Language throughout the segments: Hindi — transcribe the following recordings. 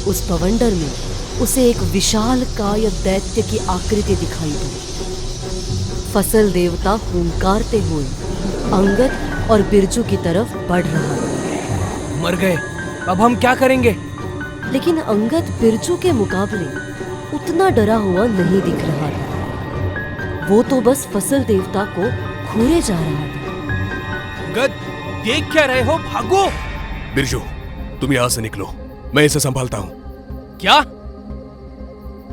उस बवंडर में उसे एक विशाल काय दैत्य की आकृति दिखाई दी। फसल देवता हुंकारते हुए अंगद और बिरजू की तरफ बढ़ रहा था। मर गए, अब हम क्या करेंगे? लेकिन अंगद बिरजू के मुकाबले उतना डरा हुआ नहीं दिख रहा था। वो तो बस फसल देवता को घूरे जा रहा था। अंगद, देख क्या रहे हो? भागो! बिरजू, तुम यहां से निकलो, मैं इसे संभालता हूं। क्या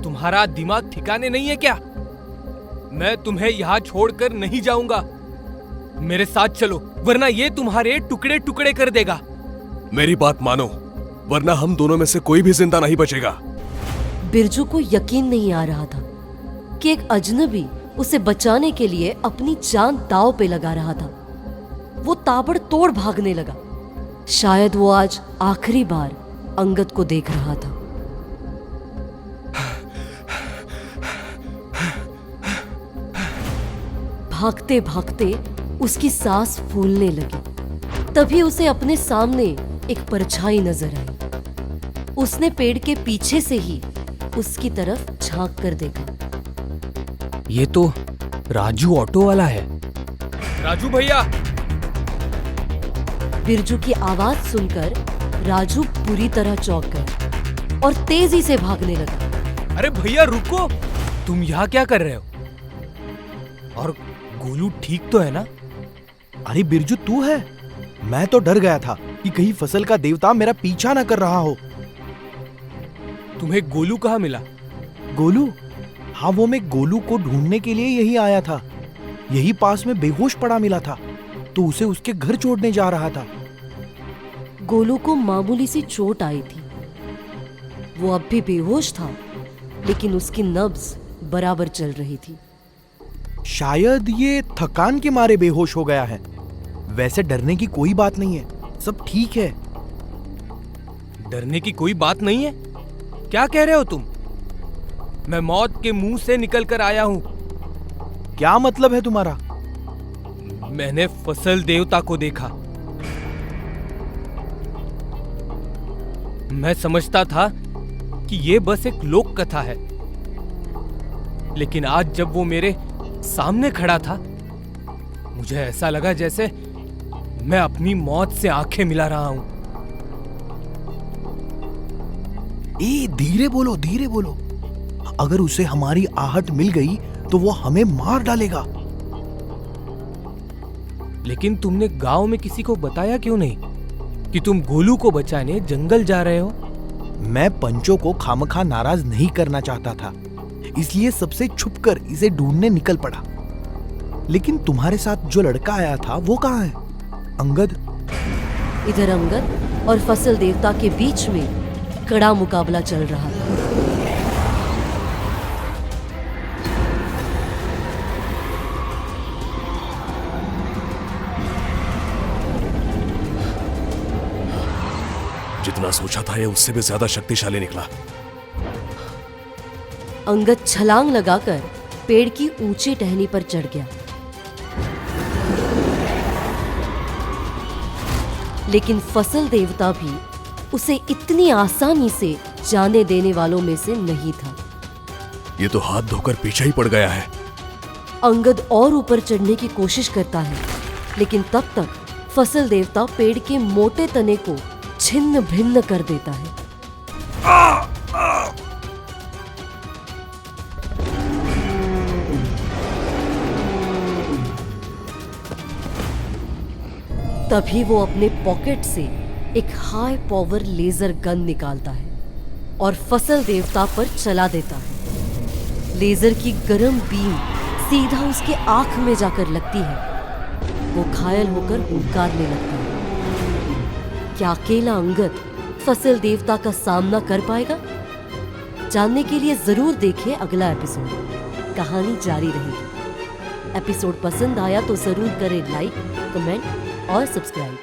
तुम्हारा दिमाग ठिकाने नहीं है क्या? मैं तुम्हें यहाँ छोड़कर नहीं जाऊंगा। मेरे साथ चलो, वरना ये तुम्हारे टुकड़े टुकड़े कर देगा। मेरी बात मानो, वरना हम दोनों में से कोई भी जिंदा नहीं बचेगा। बिरजू को यकीन नहीं आ रहा था कि एक अजनबी उसे बचाने के लिए अपनी जान दांव पे लगा रहा था। वो ताबड़तोड़ भागने लगा। शायद वो आज आखिरी बार अंगद को देख रहा था। भागते भागते उसकी सांस फूलने लगी। तभी उसे अपने सामने एक परछाई नजर आई। उसने पेड़ के पीछे से ही उसकी तरफ झांक कर देखा। ये तो राजू ऑटो वाला है। राजू भैया! बिरजू की आवाज सुनकर राजू पूरी तरह चौंक गया और तेजी से भागने लगा। अरे भैया रुको, तुम यहाँ क्या कर रहे हो? और गोलू ठीक तो है ना? अरे बिरजू, तू है? मैं तो डर गया था कि कहीं फसल का देवता मेरा पीछा ना कर रहा हो। तुम्हें गोलू कहाँ मिला? गोलू? हाँ, वो मैं गोलू को ढूंढने के लिए यही आया था। यही पास में बेहोश पड़ा मिला था, तो उसे उसके घर छोड़ने जा रहा था। गोलू को मामूली सी चोट आई थी। वो अब भी बेहोश था, लेकिन उसकी नब्ज बराबर चल रही थी। शायद ये थकान के मारे बेहोश हो गया है। वैसे डरने की कोई बात नहीं है, सब ठीक है। डरने की कोई बात नहीं है? क्या कह रहे हो तुम? मैं मौत के मुंह से निकल कर आया हूं। क्या मतलब है तुम्हारा? मैंने फसल देवता को देखा। मैं समझता था कि ये बस एक लोक कथा है, लेकिन आज जब वो मेरे सामने खड़ा था, मुझे ऐसा लगा जैसे मैं अपनी मौत से आंखें मिला रहा हूं। धीरे बोलो, धीरे बोलो। अगर उसे हमारी आहट मिल गई तो वो हमें मार डालेगा। लेकिन तुमने गांव में किसी को बताया क्यों नहीं कि तुम गोलू को बचाने जंगल जा रहे हो? मैं पंचों को खामखा नाराज नहीं करना चाहता था, इसलिए सबसे छुपकर इसे ढूंढने निकल पड़ा। लेकिन तुम्हारे साथ जो लड़का आया था वो कहाँ है? अंगद? इधर अंगद और फसल देवता के बीच में कड़ा मुकाबला चल रहा था। जितना सोचा था ये उससे भी ज्यादा शक्तिशाली निकला। अंगद छलांग लगाकर पेड़ की ऊंची टहनी पर चढ़ गया, लेकिन फसल देवता भी उसे इतनी आसानी से जाने देने वालों में से नहीं था। ये तो हाथ धोकर पीछे ही पड़ गया है। अंगद और ऊपर चढ़ने की कोशिश करता है, लेकिन तब तक फसल देवता पेड़ के मोटे तने को छिन्न भिन्न कर देता है। तभी वो अपने पॉकेट से एक हाई पावर लेजर गन निकालता है और फसल देवता पर चला देता है। लेजर की गर्म बीम सीधा उसके आंख में जाकर लगती है। वो घायल होकर हुंकारने लगता है। क्या अकेला अंगद फसल देवता का सामना कर पाएगा? जानने के लिए जरूर देखें अगला एपिसोड। कहानी जारी रहेगी। एपिसोड पसंद आया तो जरूर करें लाइक, कमेंट और सब्सक्राइब।